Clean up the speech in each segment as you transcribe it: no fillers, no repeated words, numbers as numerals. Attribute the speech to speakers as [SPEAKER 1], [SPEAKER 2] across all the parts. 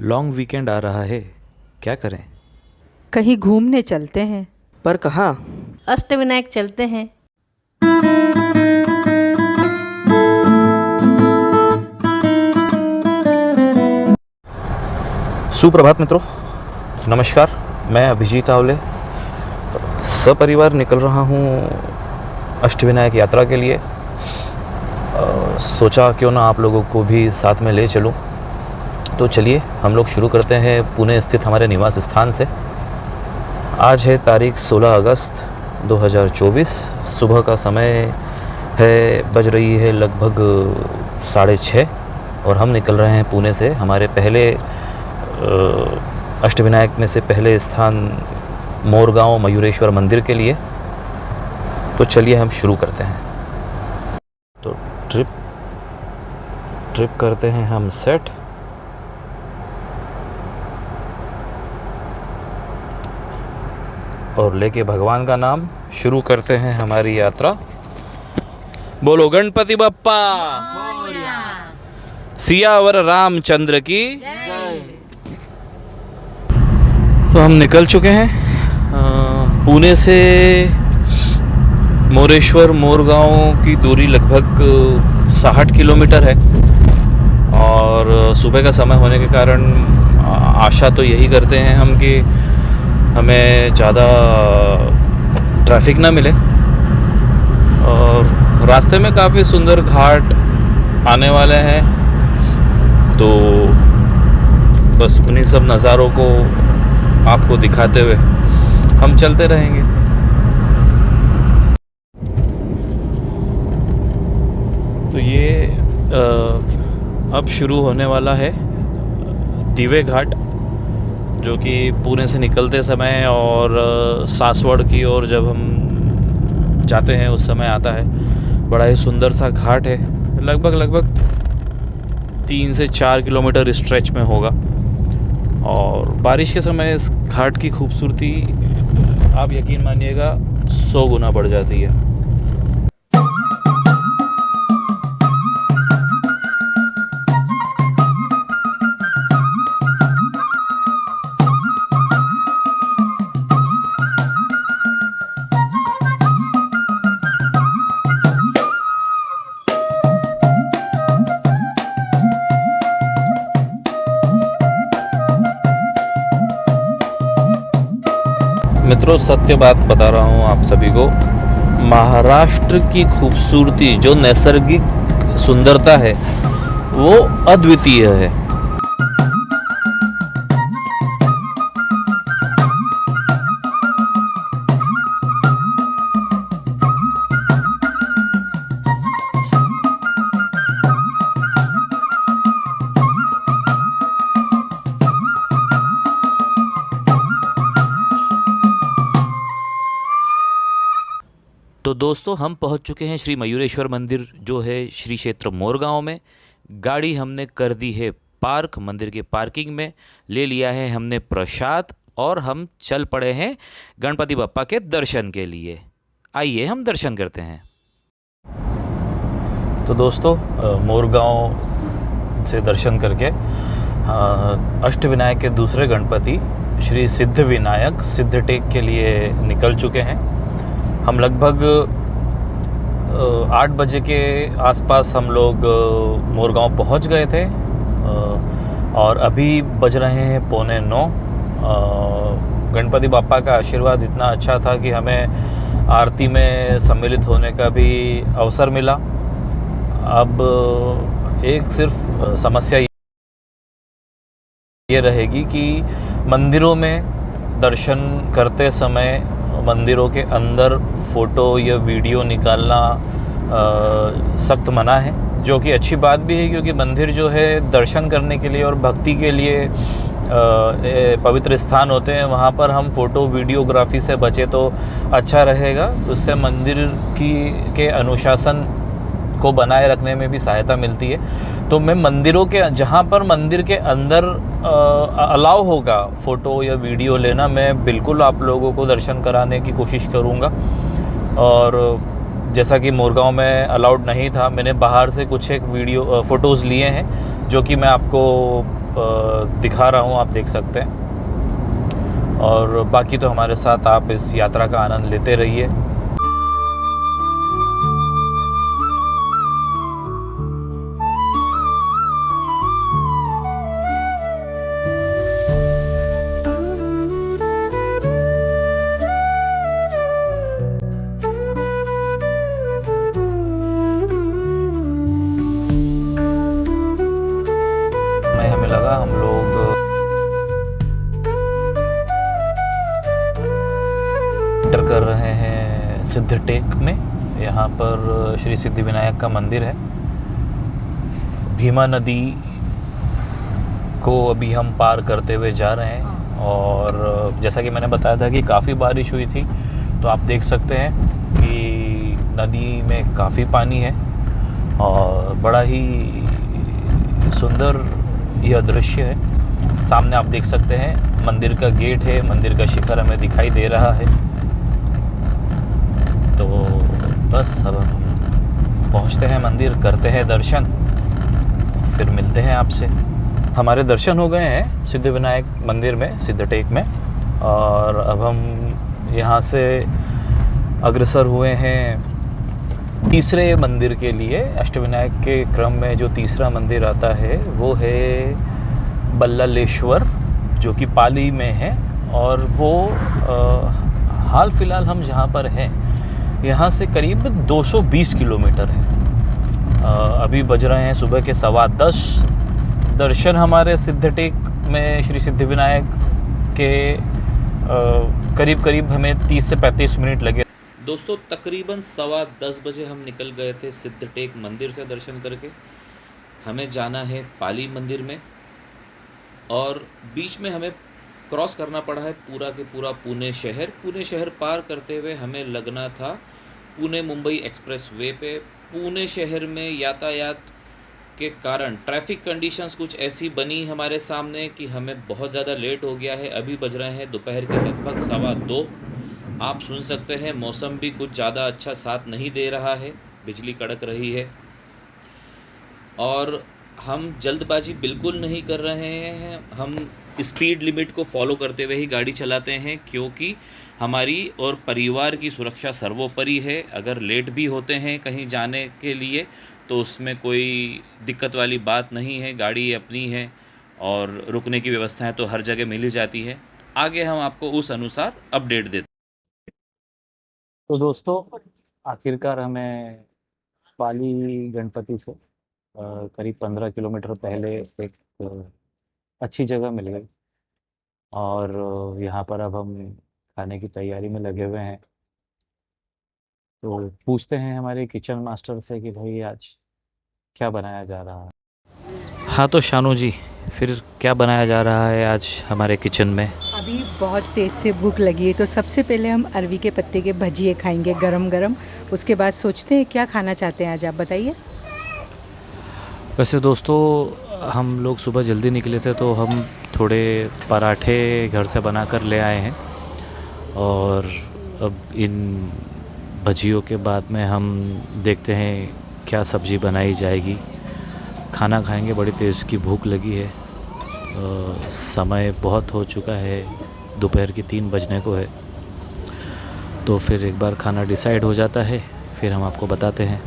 [SPEAKER 1] Long weekend आ रहा है, क्या करें?
[SPEAKER 2] कहीं घूमने चलते हैं।
[SPEAKER 3] पर कहाँ?
[SPEAKER 4] अष्टविनायक चलते हैं।
[SPEAKER 1] सुप्रभात मित्रों, नमस्कार। मैं अभिजीत आवले सपरिवार निकल रहा हूँ अष्टविनायक यात्रा के लिए। सोचा क्यों ना आप लोगों को भी साथ में ले चलूँ। तो चलिए हम लोग शुरू करते हैं पुणे स्थित हमारे निवास स्थान से। आज है तारीख 16 अगस्त 2024। सुबह का समय है, बज रही है लगभग 6:30 और हम निकल रहे हैं पुणे से हमारे पहले अष्टविनायक में से पहले स्थान मोरगांव मयूरेश्वर मंदिर के लिए। तो चलिए हम शुरू करते हैं। तो ट्रिप करते हैं हम सेट। और लेके भगवान का नाम शुरू करते हैं हमारी यात्रा। बोलो गणपति बप्पा, सियावर रामचंद्र की। तो हम निकल चुके हैं पुणे से मोरगांव की दूरी लगभग 60 किलोमीटर है। और सुबह का समय होने के कारण आशा तो यही करते हैं हम कि हमें ज़्यादा ट्रैफिक ना मिले। और रास्ते में काफ़ी सुंदर घाट आने वाले हैं, तो बस उन्हीं सब नज़ारों को आपको दिखाते हुए हम चलते रहेंगे। तो ये अब शुरू होने वाला है दिवे घाट, जो कि पुणे से निकलते समय और सासवड़ की ओर जब हम जाते हैं उस समय आता है। बड़ा ही सुंदर सा घाट है, लगभग 3 से 4 किलोमीटर स्ट्रेच में होगा। और बारिश के समय इस घाट की खूबसूरती आप यकीन मानिएगा 100 गुना बढ़ जाती है। मित्रों, सत्य बात बता रहा हूँ आप सभी को, महाराष्ट्र की खूबसूरती, जो नैसर्गिक सुंदरता है, वो अद्वितीय है। तो दोस्तों, हम पहुंच चुके हैं श्री मयूरेश्वर मंदिर, जो है श्री क्षेत्र मोरगांव में। गाड़ी हमने कर दी है पार्क, मंदिर के पार्किंग में ले लिया है हमने प्रसाद, और हम चल पड़े हैं गणपति बप्पा के दर्शन के लिए। आइए हम दर्शन करते हैं। तो दोस्तों, मोरगांव से दर्शन करके अष्टविनायक के दूसरे गणपति श्री सिद्धिविनायक सिद्धटेक के लिए निकल चुके हैं। हम लगभग 8 बजे के आसपास हम लोग मोरगांव पहुंच गए थे। और अभी बज रहे हैं 8:45। गणपति बापा का आशीर्वाद इतना अच्छा था कि हमें आरती में सम्मिलित होने का भी अवसर मिला। अब एक सिर्फ समस्या ये रहेगी कि मंदिरों में दर्शन करते समय मंदिरों के अंदर फ़ोटो या वीडियो निकालना सख्त मना है, जो कि अच्छी बात भी है, क्योंकि मंदिर जो है दर्शन करने के लिए और भक्ति के लिए पवित्र स्थान होते हैं। वहाँ पर हम फ़ोटो वीडियोग्राफी से बचे तो अच्छा रहेगा। उससे मंदिर के अनुशासन को बनाए रखने में भी सहायता मिलती है। तो मैं मंदिरों के, जहाँ पर मंदिर के अंदर अलाउ होगा फ़ोटो या वीडियो लेना, मैं बिल्कुल आप लोगों को दर्शन कराने की कोशिश करूँगा। और जैसा कि मोरगांव में अलाउड नहीं था, मैंने बाहर से कुछ एक फ़ोटोज़ लिए हैं, जो कि मैं आपको दिखा रहा हूँ, आप देख सकते हैं। और बाकी तो हमारे साथ आप इस यात्रा का आनंद लेते रहिए। हमें लगा हम लोग एंटर कर रहे हैं सिद्धटेक में। यहाँ पर श्री सिद्धिविनायक का मंदिर है। भीमा नदी को अभी हम पार करते हुए जा रहे हैं। और जैसा कि मैंने बताया था कि काफ़ी बारिश हुई थी, तो आप देख सकते हैं कि नदी में काफ़ी पानी है और बड़ा ही सुंदर यह दृश्य है। सामने आप देख सकते हैं मंदिर का गेट है, मंदिर का शिखर हमें दिखाई दे रहा है। तो बस अब हम पहुंचते हैं मंदिर, करते हैं दर्शन, फिर मिलते हैं आपसे। हमारे दर्शन हो गए हैं सिद्धिविनायक मंदिर में, सिद्धटेक में। और अब हम यहाँ से अग्रसर हुए हैं तीसरे मंदिर के लिए। अष्टविनायक के क्रम में जो तीसरा मंदिर आता है वो है बल्लालेश्वर, जो कि पाली में है। और वो हाल फिलहाल हम जहाँ पर हैं यहाँ से करीब 220 किलोमीटर है। अभी बज रहे हैं सुबह के 10:15। दर्शन हमारे सिद्धटेक में श्री सिद्धिविनायक के करीब करीब हमें 30 से 35 मिनट लगे। दोस्तों, तकरीबन 10:15 बजे हम निकल गए थे सिद्धटेक मंदिर से दर्शन करके। हमें जाना है पाली मंदिर में, और बीच में हमें क्रॉस करना पड़ा है पूरा के पूरा पुणे शहर। पुणे शहर पार करते हुए हमें लगना था पुणे मुंबई एक्सप्रेस वे पे। पुणे शहर में यातायात के कारण ट्रैफिक कंडीशंस कुछ ऐसी बनी हमारे सामने कि हमें बहुत ज़्यादा लेट हो गया है। अभी बज रहे हैं दोपहर के लगभग 2:15। आप सुन सकते हैं मौसम भी कुछ ज़्यादा अच्छा साथ नहीं दे रहा है, बिजली कड़क रही है। और हम जल्दबाजी बिल्कुल नहीं कर रहे हैं, हम स्पीड लिमिट को फॉलो करते हुए ही गाड़ी चलाते हैं, क्योंकि हमारी और परिवार की सुरक्षा सर्वोपरि है। अगर लेट भी होते हैं कहीं जाने के लिए तो उसमें कोई दिक्कत वाली बात नहीं है, गाड़ी अपनी है और रुकने की व्यवस्थाएं तो हर जगह मिल ही जाती है। आगे हम आपको उस अनुसार अपडेट देते हैं। तो दोस्तों, आखिरकार हमें पाली गणपति से करीब 15 किलोमीटर पहले एक अच्छी जगह मिल गई। और यहाँ पर अब हम खाने की तैयारी में लगे हुए हैं। तो पूछते हैं हमारे किचन मास्टर से कि भाई आज क्या बनाया जा रहा है। हाँ, तो शानू जी, फिर क्या बनाया जा रहा है आज हमारे किचन में?
[SPEAKER 2] अभी बहुत तेज़ से भूख लगी है, तो सबसे पहले हम अरवी के पत्ते के भजिए खाएंगे गरम गरम। उसके बाद सोचते हैं क्या खाना चाहते हैं आज, आप बताइए।
[SPEAKER 1] वैसे दोस्तों, हम लोग सुबह जल्दी निकले थे तो हम थोड़े पराठे घर से बना कर ले आए हैं। और अब इन भजियों के बाद में हम देखते हैं क्या सब्ज़ी बनाई जाएगी। खाना खाएंगे, बड़ी तेज़ की भूख लगी है। समय बहुत हो चुका है, दोपहर की 3 बजने को है। तो फिर एक बार खाना डिसाइड हो जाता है, फिर हम आपको बताते हैं।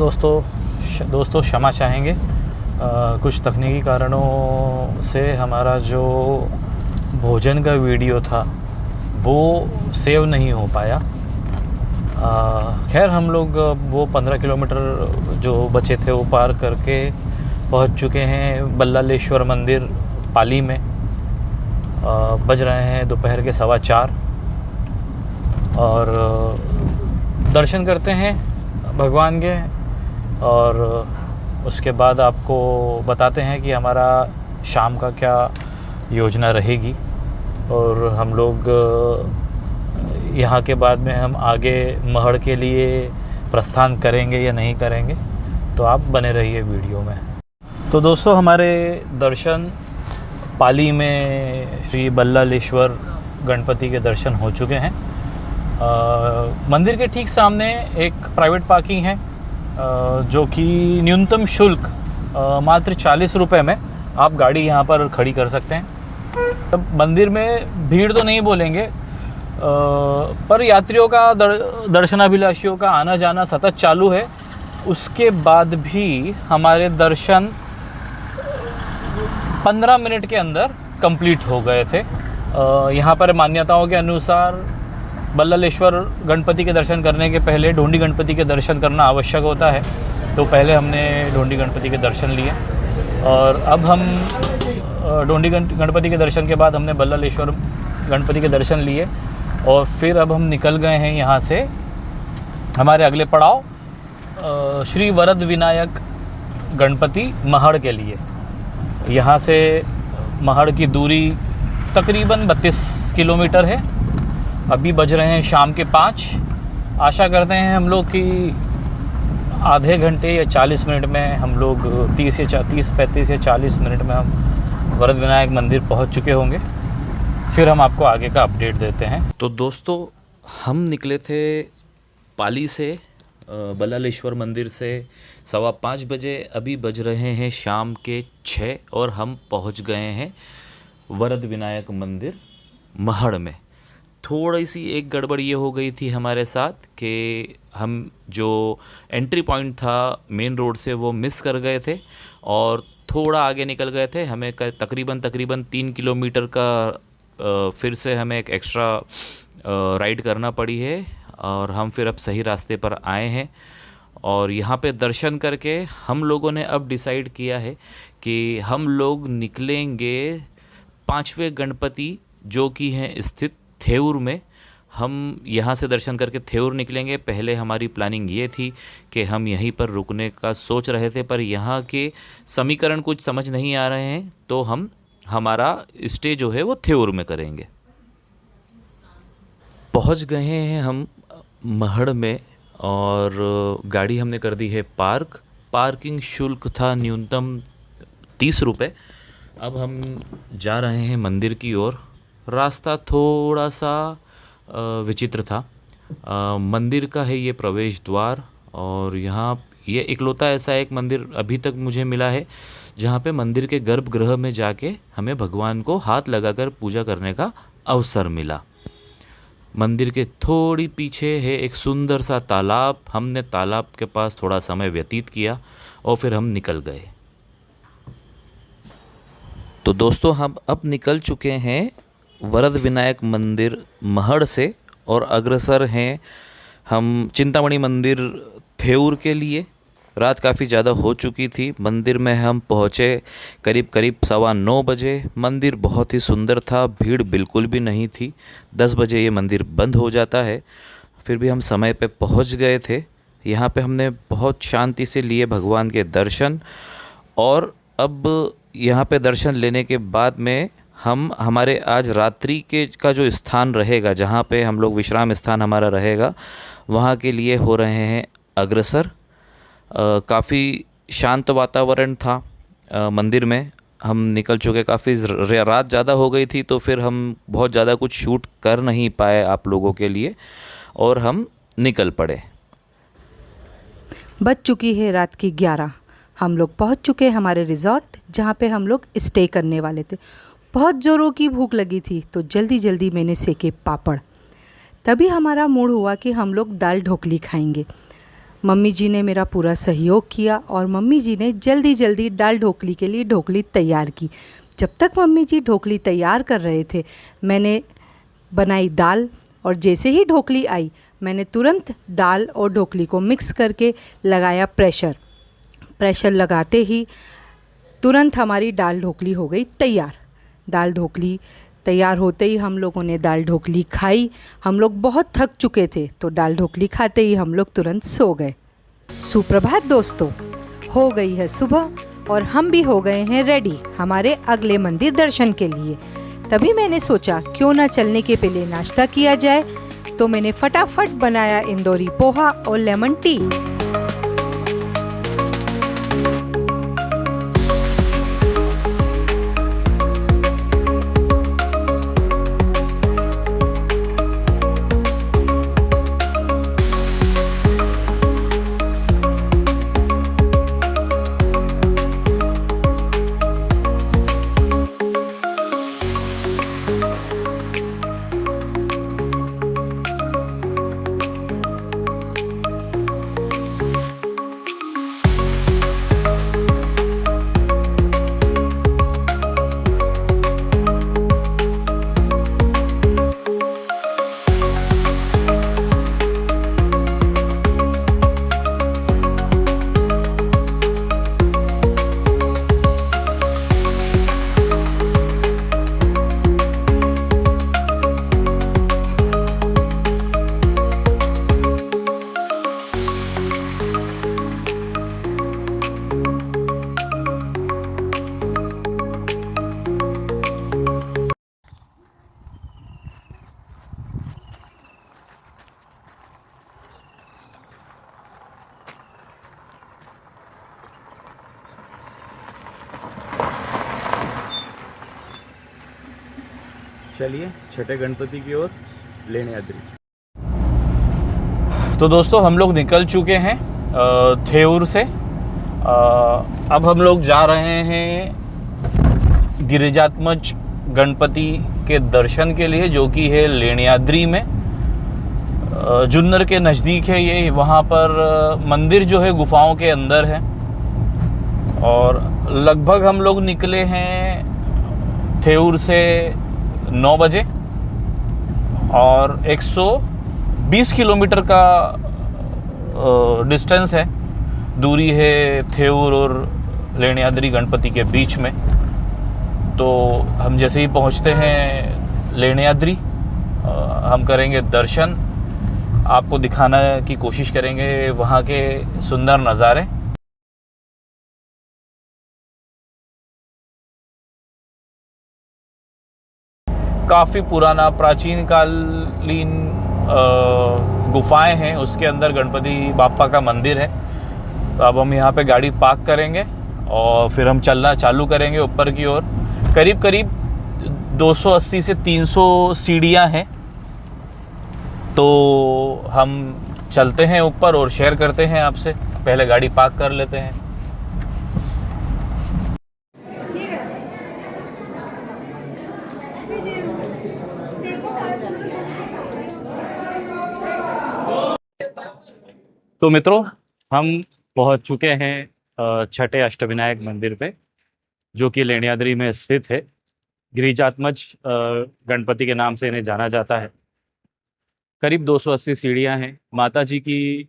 [SPEAKER 1] दोस्तों क्षमा चाहेंगे, कुछ तकनीकी कारणों से हमारा जो भोजन का वीडियो था वो सेव नहीं हो पाया। खैर हम लोग वो 15 किलोमीटर जो बचे थे वो पार करके पहुंच चुके हैं बल्लालेश्वर मंदिर पाली में। बज रहे हैं दोपहर के 4:15 और दर्शन करते हैं भगवान के और उसके बाद आपको बताते हैं कि हमारा शाम का क्या योजना रहेगी और हम लोग यहाँ के बाद में हम आगे महड़ के लिए प्रस्थान करेंगे या नहीं करेंगे, तो आप बने रहिए वीडियो में। तो दोस्तों हमारे दर्शन पाली में श्री बल्लालेश्वर गणपति के दर्शन हो चुके हैं। मंदिर के ठीक सामने एक प्राइवेट पार्किंग है जो कि न्यूनतम शुल्क मात्र 40 रुपये में आप गाड़ी यहाँ पर खड़ी कर सकते हैं। तब मंदिर में भीड़ तो नहीं बोलेंगे, पर यात्रियों का दर्शनाभिलाषियों का आना जाना सतत चालू है। उसके बाद भी हमारे दर्शन 15 मिनट के अंदर कंप्लीट हो गए थे। यहाँ पर मान्यताओं के अनुसार बल्लालेश्वर गणपति के दर्शन करने के पहले ढोंडी गणपति के दर्शन करना आवश्यक होता है, तो पहले हमने ढोंडी गणपति के दर्शन लिए और अब हम ढोंडी गणपति के दर्शन के बाद हमने बल्लालेश्वर गणपति के दर्शन लिए और फिर अब हम निकल गए हैं यहाँ से हमारे अगले पड़ाव श्री वरद विनायक गणपति महड़ के लिए। यहाँ से महड़ की दूरी तकरीबन 32 किलोमीटर है। अभी बज रहे हैं शाम के 5। आशा करते हैं हम लोग कि आधे घंटे या 40 मिनट में हम लोग 30, 35 या 40 मिनट में हम वरद विनायक मंदिर पहुंच चुके होंगे। फिर हम आपको आगे का अपडेट देते हैं। तो दोस्तों हम निकले थे पाली से बल्लालेश्वर मंदिर से 5:15 बजे। अभी बज रहे हैं शाम के 6 और हम पहुंच गए हैं वरद विनायक मंदिर महड़ में। थोड़ी सी एक गड़बड़ ये हो गई थी हमारे साथ कि हम जो एंट्री पॉइंट था मेन रोड से वो मिस कर गए थे और थोड़ा आगे निकल गए थे। हमें तकरीबन 3 किलोमीटर का फिर से हमें एक एक्स्ट्रा राइड करना पड़ी है और हम फिर अब सही रास्ते पर आए हैं। और यहाँ पे दर्शन करके हम लोगों ने अब डिसाइड किया है कि हम लोग निकलेंगे 5वें गणपति जो कि हैं स्थित थेऊर में। हम यहाँ से दर्शन करके थेऊर निकलेंगे। पहले हमारी प्लानिंग ये थी कि हम यहीं पर रुकने का सोच रहे थे, पर यहाँ के समीकरण कुछ समझ नहीं आ रहे हैं, तो हम हमारा स्टे जो है वो थेऊर में करेंगे। पहुँच गए हैं हम महड़ में और गाड़ी हमने कर दी है पार्क। पार्किंग शुल्क था न्यूनतम 30 रुपये। अब हम जा रहे हैं मंदिर की ओर। रास्ता थोड़ा सा विचित्र था। मंदिर का है ये प्रवेश द्वार और यहाँ ये इकलौता ऐसा एक मंदिर अभी तक मुझे मिला है जहाँ पे मंदिर के गर्भगृह में जाके हमें भगवान को हाथ लगाकर पूजा करने का अवसर मिला। मंदिर के थोड़ी पीछे है एक सुंदर सा तालाब। हमने तालाब के पास थोड़ा समय व्यतीत किया और फिर हम निकल गए। तो दोस्तों हम अब निकल चुके हैं वरद विनायक मंदिर महड़ से और अग्रसर हैं हम चिंतामणि मंदिर थेऊर के लिए। रात काफ़ी ज़्यादा हो चुकी थी। मंदिर में हम पहुँचे करीब 9:15 बजे। मंदिर बहुत ही सुंदर था, भीड़ बिल्कुल भी नहीं थी। 10 बजे ये मंदिर बंद हो जाता है। फिर भी हम समय पे पहुँच गए थे। यहाँ पे हमने बहुत शांति से लिए भगवान के दर्शन और अब यहाँ पे दर्शन लेने के बाद में हम हमारे आज रात्रि के का जो स्थान रहेगा, जहाँ पे हम लोग विश्राम स्थान हमारा रहेगा, वहाँ के लिए हो रहे हैं अग्रसर। काफ़ी शांत वातावरण था मंदिर में। हम निकल चुके, काफ़ी रात ज़्यादा हो गई थी तो फिर हम बहुत ज़्यादा कुछ शूट कर नहीं पाए आप लोगों के लिए और हम निकल पड़े।
[SPEAKER 2] बज चुकी है रात की 11। हम लोग पहुंच चुके हैं हमारे रिज़ॉर्ट जहां पे हम लोग स्टे करने वाले थे। बहुत ज़ोरों की भूख लगी थी तो जल्दी जल्दी मैंने सेके पापड़। तभी हमारा मूड हुआ कि हम लोग दाल ढोकली खाएंगे। मम्मी जी ने मेरा पूरा सहयोग किया और मम्मी जी ने जल्दी जल्दी दाल ढोकली के लिए ढोकली तैयार की। जब तक मम्मी जी ढोकली तैयार कर रहे थे, मैंने बनाई दाल, और जैसे ही ढोकली आई मैंने तुरंत दाल और ढोकली को मिक्स करके लगाया प्रेशर। प्रेशर लगाते ही तुरंत हमारी दाल ढोकली हो गई तैयार। दाल ढोकली तैयार होते ही हम लोगों ने दाल ढोकली खाई। हम लोग बहुत थक चुके थे, तो दाल ढोकली खाते ही हम लोग तुरंत सो गए। सुप्रभात दोस्तों, हो गई है सुबह और हम भी हो गए हैं रेडी हमारे अगले मंदिर दर्शन के लिए। तभी मैंने सोचा क्यों ना चलने के पहले नाश्ता किया जाए, तो मैंने फटाफट बनाया इंदौरी पोहा और लेमन टी।
[SPEAKER 3] चलिए छठे गणपति की ओर लेण्याद्री।
[SPEAKER 1] तो दोस्तों हम लोग निकल चुके हैं थेऊर से। अब हम लोग जा रहे हैं गिरिजात्मज गणपति के दर्शन के लिए, जो कि है लेण्याद्री में, जुन्नर के नज़दीक है ये। वहाँ पर मंदिर जो है गुफाओं के अंदर है। और लगभग हम लोग निकले हैं थेऊर से 9 बजे और 120 किलोमीटर का डिस्टेंस है, दूरी है थेऊर और लेण्याद्री गणपति के बीच में। तो हम जैसे ही पहुंचते हैं लेण्याद्री, हम करेंगे दर्शन, आपको दिखाने की कोशिश करेंगे वहाँ के सुंदर नज़ारे। काफ़ी पुराना प्राचीन कालीन गुफाएं हैं, उसके अंदर गणपति बाप्पा का मंदिर है। तो अब हम यहाँ पे गाड़ी पार्क करेंगे और फिर हम चलना चालू करेंगे ऊपर की ओर। करीब करीब 280 से 300 सीढ़ियाँ हैं। तो हम चलते हैं ऊपर और शेयर करते हैं आपसे। पहले गाड़ी पार्क कर लेते हैं। तो मित्रों, हम पहुंच चुके हैं छठे अष्टविनायक मंदिर पे, जो कि लेण्याद्री में स्थित है। गिरिजात्मज गणपति के नाम से इन्हें जाना जाता है। करीब 280 सीढ़ियां हैं। माता जी की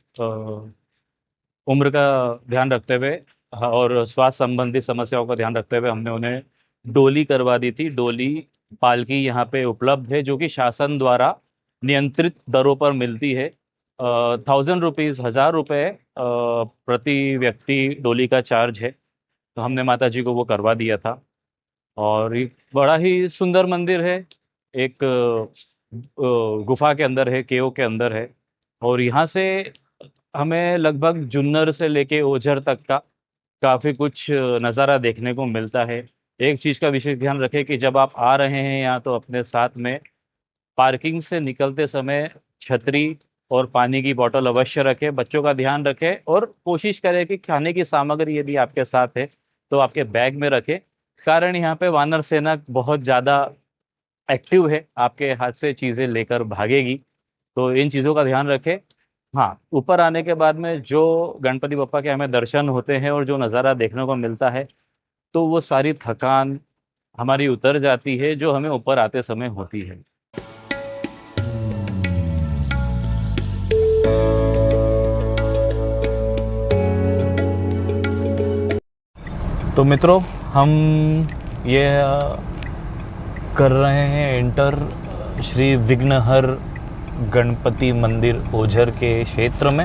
[SPEAKER 1] उम्र का ध्यान रखते हुए और स्वास्थ्य संबंधी समस्याओं का ध्यान रखते हुए हमने उन्हें डोली करवा दी थी। डोली पालकी यहाँ पे उपलब्ध है, जो कि शासन द्वारा नियंत्रित दरों पर मिलती है। 1000 रुपीज़, 1000 रुपये प्रति व्यक्ति डोली का चार्ज है। तो हमने माता जी को वो करवा दिया था। और एक बड़ा ही सुंदर मंदिर है, एक गुफा के अंदर है, केव के अंदर है। और यहाँ से हमें लगभग जुन्नर से लेके ओझर तक का काफ़ी कुछ नज़ारा देखने को मिलता है। एक चीज़ का विशेष ध्यान रखें कि जब आप आ रहे हैं यहाँ, तो अपने साथ में पार्किंग से निकलते समय छतरी और पानी की बोतल अवश्य रखें। बच्चों का ध्यान रखें और कोशिश करें कि खाने की सामग्री यदि आपके साथ है तो आपके बैग में रखें, कारण यहाँ पे वानर सेना बहुत ज़्यादा एक्टिव है, आपके हाथ से चीज़ें लेकर भागेगी। तो इन चीज़ों का ध्यान रखें। हाँ, ऊपर आने के बाद में जो गणपति बप्पा के हमें दर्शन होते हैं और जो नज़ारा देखने को मिलता है, तो वो सारी थकान हमारी उतर जाती है जो हमें ऊपर आते समय होती है। तो मित्रों, हम ये कर रहे हैं एंटर श्री विघ्नहर गणपति मंदिर ओझर के क्षेत्र में।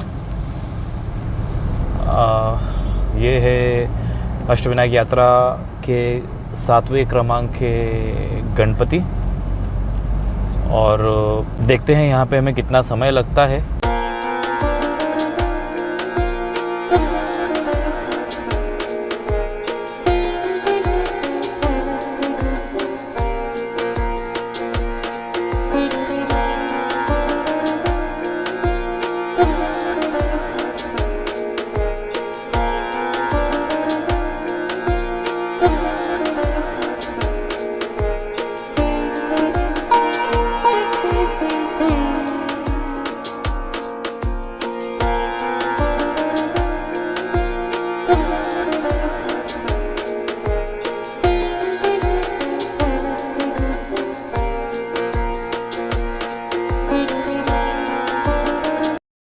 [SPEAKER 1] ये है अष्टविनायक यात्रा के 7वें क्रमांक के गणपति, और देखते हैं यहाँ पे हमें कितना समय लगता है।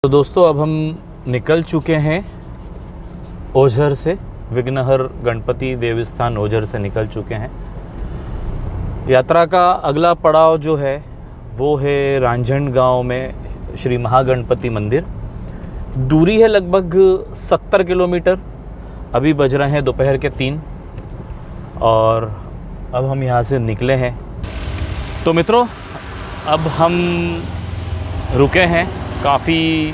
[SPEAKER 1] तो दोस्तों, अब हम निकल चुके हैं ओझर से, विघ्नहर गणपति देवस्थान ओझर से निकल चुके हैं। यात्रा का अगला पड़ाव जो है वो है रांझणगांव में श्री महागणपति मंदिर। दूरी है लगभग 70 किलोमीटर। अभी बज रहे हैं दोपहर के 3 और अब हम यहाँ से निकले हैं। तो मित्रों, अब हम रुके हैं, काफ़ी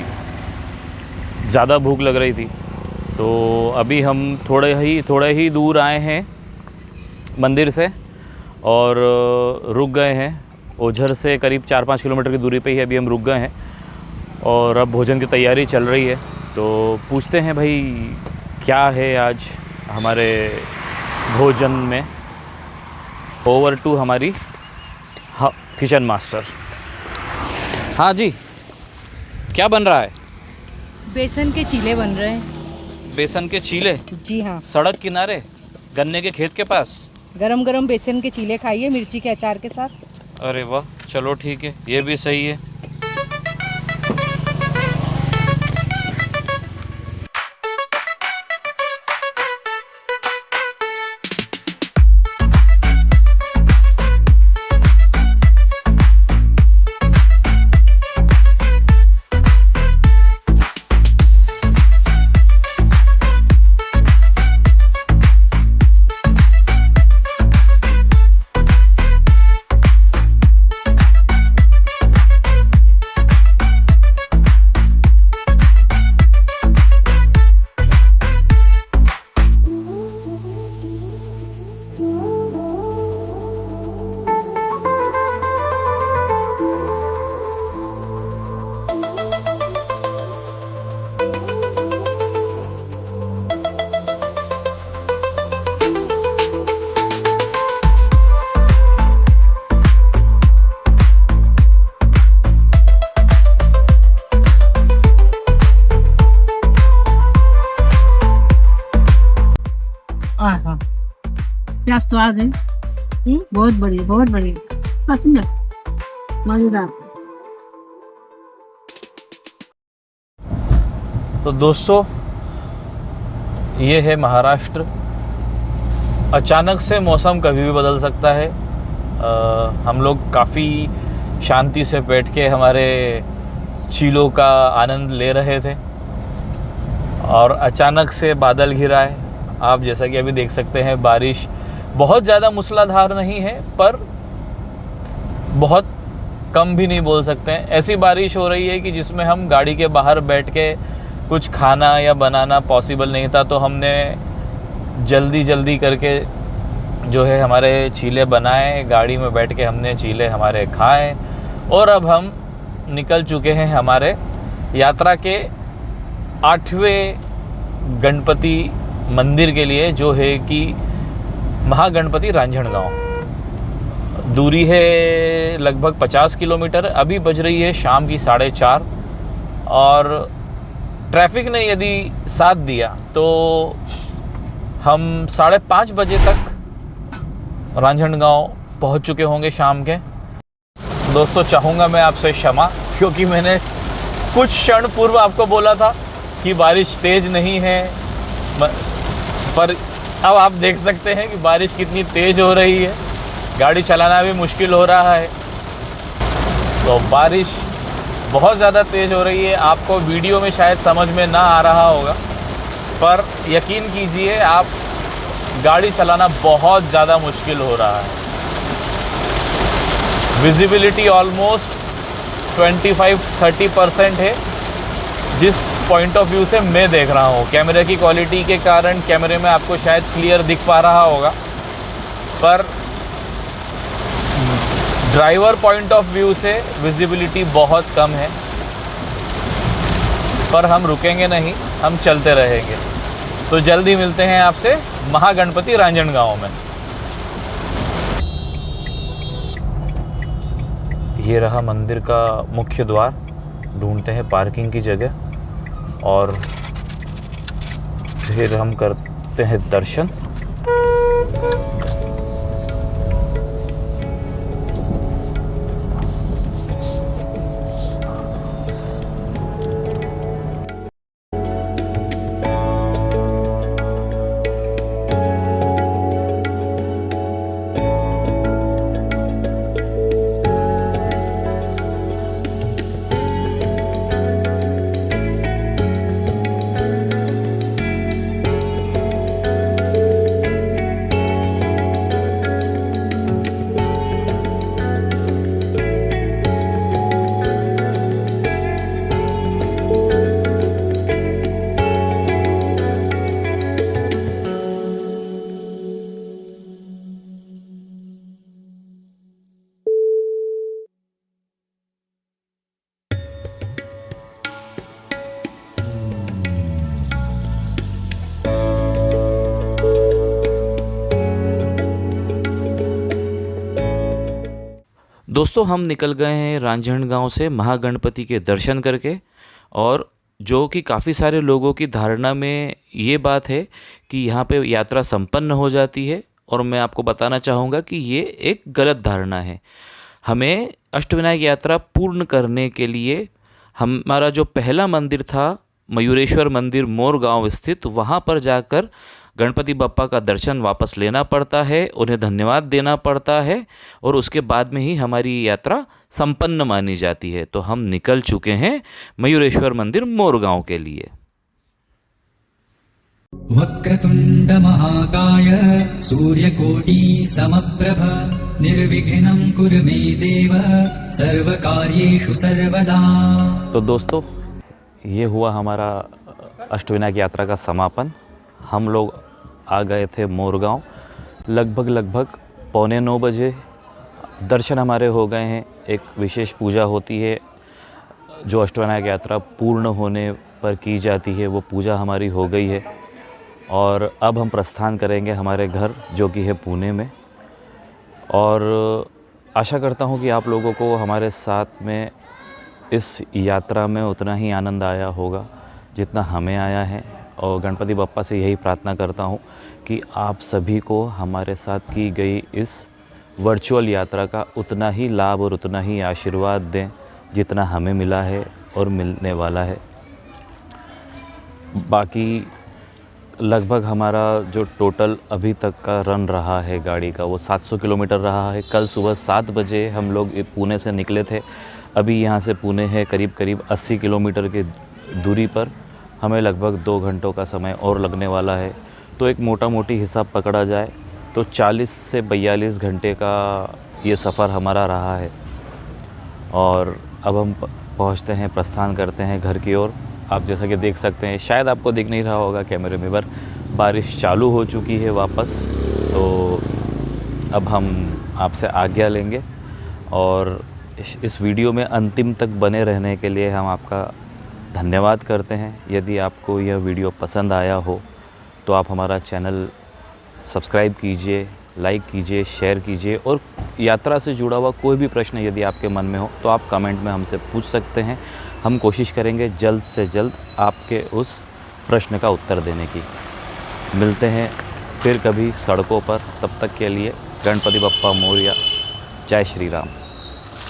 [SPEAKER 1] ज़्यादा भूख लग रही थी, तो अभी हम थोड़े ही दूर आए हैं मंदिर से और रुक गए हैं। ओझर से करीब 4-5 किलोमीटर की दूरी पे ही अभी हम रुक गए हैं और अब भोजन की तैयारी चल रही है। तो पूछते हैं भाई क्या है आज हमारे भोजन में। ओवर टू हमारी किचन मास्टर। हाँ जी, क्या बन रहा है?
[SPEAKER 2] बेसन के चीले बन रहे हैं।
[SPEAKER 1] बेसन के चीले?
[SPEAKER 2] जी हाँ।
[SPEAKER 1] सड़क किनारे गन्ने के खेत के पास
[SPEAKER 2] गरम गरम बेसन के चीले खाइए मिर्ची के अचार के साथ।
[SPEAKER 1] अरे वाह, चलो ठीक है, ये भी सही है।
[SPEAKER 4] आहा, क्या स्वाद है। बहुत बढ़िया, बहुत बढ़िया, सच में मजेदार।
[SPEAKER 1] तो दोस्तों, ये है महाराष्ट्र। अचानक से मौसम कभी भी बदल सकता है। हम लोग काफ़ी शांति से बैठ के हमारे चीलों का आनंद ले रहे थे और अचानक से बादल घिरा है। आप जैसा कि अभी देख सकते हैं, बारिश बहुत ज़्यादा मूसलाधार नहीं है पर बहुत कम भी नहीं बोल सकते हैं। ऐसी बारिश हो रही है कि जिसमें हम गाड़ी के बाहर बैठ के कुछ खाना या बनाना पॉसिबल नहीं था, तो हमने जल्दी करके जो है हमारे चीले बनाए, गाड़ी में बैठ के हमने चीले हमारे खाए और अब हम निकल चुके हैं हमारे यात्रा के 8वें गणपति मंदिर के लिए, जो है कि महागणपति रांझणगांव। दूरी है लगभग 50 किलोमीटर। अभी बज रही है शाम की 4:30 और ट्रैफिक ने यदि साथ दिया तो हम 5:30 बजे तक रांझणगांव पहुंच चुके होंगे शाम के। दोस्तों, चाहूँगा मैं आपसे क्षमा, क्योंकि मैंने कुछ क्षण पूर्व आपको बोला था कि बारिश तेज़ नहीं है, पर अब आप देख सकते हैं कि बारिश कितनी तेज़ हो रही है, गाड़ी चलाना भी मुश्किल हो रहा है। तो बारिश बहुत ज़्यादा तेज़ हो रही है। आपको वीडियो में शायद समझ में ना आ रहा होगा, पर यकीन कीजिए आप गाड़ी चलाना बहुत ज़्यादा मुश्किल हो रहा है। विजिबिलिटी ऑलमोस्ट 25-30% है जिस पॉइंट ऑफ व्यू से मैं देख रहा हूँ। कैमरे की क्वालिटी के कारण कैमरे में आपको शायद क्लियर दिख पा रहा होगा, पर ड्राइवर पॉइंट ऑफ व्यू से विजिबिलिटी बहुत कम है। पर हम रुकेंगे नहीं, हम चलते रहेंगे। तो जल्दी मिलते हैं आपसे महागणपति रांझणगांव में। ये रहा मंदिर का मुख्य द्वार। ढूंढते हैं पार्किंग की जगह और फिर हम करते हैं दर्शन। दोस्तों, हम निकल गए हैं रांझणगांव से महागणपति के दर्शन करके, और जो कि काफ़ी सारे लोगों की धारणा में ये बात है कि यहाँ पे यात्रा संपन्न हो जाती है, और मैं आपको बताना चाहूँगा कि ये एक गलत धारणा है। हमें अष्टविनायक यात्रा पूर्ण करने के लिए हमारा जो पहला मंदिर था मयूरेश्वर मंदिर मोरगांव स्थित, वहाँ पर जाकर गणपति बप्पा का दर्शन वापस लेना पड़ता है, उन्हें धन्यवाद देना पड़ता है, और उसके बाद में ही हमारी यात्रा संपन्न मानी जाती है। तो हम निकल चुके हैं मयूरेश्वर मंदिर मोरगांव के लिए।
[SPEAKER 5] वक्रतुंड महाकाय सूर्यकोटि समप्रभ निर्विघ्नं कुरु मे देव सर्वकार्येषु सर्वदा।
[SPEAKER 1] तो दोस्तों, ये हुआ हमारा अष्टविनायक यात्रा का समापन। हम लोग आ गए थे मोरगांव लगभग 8:45 बजे। दर्शन हमारे हो गए हैं। एक विशेष पूजा होती है जो अष्टविनायक यात्रा पूर्ण होने पर की जाती है, वो पूजा हमारी हो गई है, और अब हम प्रस्थान करेंगे हमारे घर, जो कि है पुणे में। और आशा करता हूँ कि आप लोगों को हमारे साथ में इस यात्रा में उतना ही आनंद आया होगा जितना हमें आया है, और गणपति बप्पा से यही प्रार्थना करता हूँ कि आप सभी को हमारे साथ की गई इस वर्चुअल यात्रा का उतना ही लाभ और उतना ही आशीर्वाद दें जितना हमें मिला है और मिलने वाला है। बाकी लगभग हमारा जो टोटल अभी तक का रन रहा है गाड़ी का, वो 700 किलोमीटर रहा है। कल सुबह 7 बजे हम लोग पुणे से निकले थे। अभी यहाँ से पुणे है करीब 80 किलोमीटर की दूरी पर। हमें लगभग 2 घंटों का समय और लगने वाला है। तो एक मोटा मोटी हिसाब पकड़ा जाए तो 40 से 42 घंटे का ये सफ़र हमारा रहा है। और अब हम पहुँचते हैं, प्रस्थान करते हैं घर की ओर। आप जैसा कि देख सकते हैं, शायद आपको दिख नहीं रहा होगा कैमरे में, पर बारिश चालू हो चुकी है वापस। तो अब हम आपसे आज्ञा लेंगे, और इस वीडियो में अंतिम तक बने रहने के लिए हम आपका धन्यवाद करते हैं। यदि आपको यह वीडियो पसंद आया हो तो आप हमारा चैनल सब्सक्राइब कीजिए, लाइक कीजिए, शेयर कीजिए, और यात्रा से जुड़ा हुआ कोई भी प्रश्न यदि आपके मन में हो तो आप कमेंट में हमसे पूछ सकते हैं। हम कोशिश करेंगे जल्द से जल्द आपके उस प्रश्न का उत्तर देने की। मिलते हैं फिर कभी सड़कों पर, तब तक के लिए गणपति बप्पा मोरया। जय श्री राम।